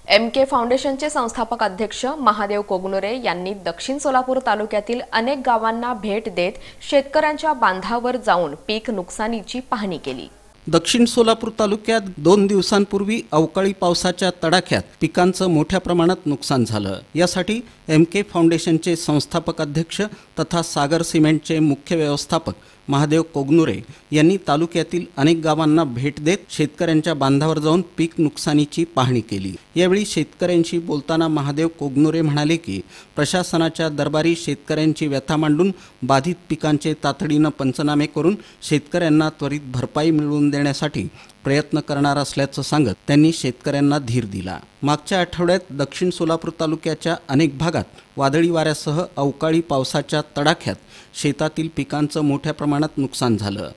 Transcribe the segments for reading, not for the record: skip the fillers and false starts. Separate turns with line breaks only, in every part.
MK फाउंडेशनचे संस्थापक अध्यक्ष महादेव कोगनुरे यांनी दक्षिण सोलापूर तालुक्यातील अनेक गावांना भेट देत शेतकऱ्यांच्या बांधावर जाऊन पीक नुकसानीची पाहणी केली।
दक्षिण सोलापूर तालुक्यात 2 दिवसांपूर्वी अवकाळी पावसाच्या तडाख्यात पिकांचं मोठ्या प्रमाणात नुकसान झालं। यासाठी MK फाउंडेशनचे संस्थापक अध्यक्ष तथा सागर सिमेंटचे मुख्य व्यवस्थापक महादेव कोगनुरे यांनी तालुक्यातील अनेक गावांना भेट देत शेतकऱ्यांच्या बांधावर जाऊन पीक नुकसानीची पाहणी केली। यावेळी शेतकऱ्यांशी बोलताना महादेव कोगनुरे म्हणाले की प्रशासनाच्या दरबारी शेतकऱ्यांची व्यथा मांडून बाधित पिकांचे तातडीने पंचनामे करून शेतकऱ्यांना त्वरित भरपाई मिळवून देण्यासाठी प्रयत्न करणार असल्याचं सांगत त्यांनी शेतकऱ्यांना धीर दिला। मागच्या आठवड्यात दक्षिण सोलापूर तालुक्याच्या अनेक भागात वादळी वाऱ्यासह अवकाळी पावसाच्या तडाख्यात शेतातील पिकांचं मोठ्या प्रमाणात नुकसान झालं।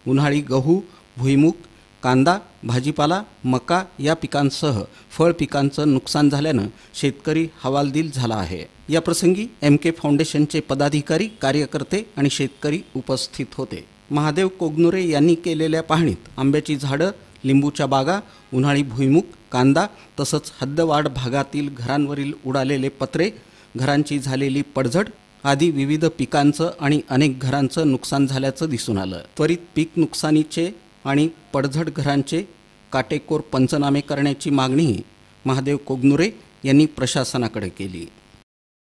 उन्हाळी गहू, भुईमूग, कांदा, भाजीपाला, मका या पिकांसह फळ पिकांचं नुकसान झाल्यानं शेतकरी हवालदिल झाला आहे। या प्रसंगी MK फाउंडेशनचे पदाधिकारी, कार्यकर्ते आणि शेतकरी उपस्थित होते। महादेव कोगनुरे यांनी केलेल्या पाहणीत आंब्याची झाडं, लिंबूच्या बागा, उन्हाळी भुईमूग, कांदा तसंच हद्दवाढ भागातील घरांवरील उडालेले पत्रे, घरांची झालेली पडझड आदी विविध पिकांचं आणि अनेक घरांचं नुकसान झाल्याचं दिसून आलं। त्वरित पीक नुकसानीचे आणि पडझड घरांचे काटेकोर पंचनामे करण्याची मागणीही महादेव कोगनुरे यांनी प्रशासनाकडे केली।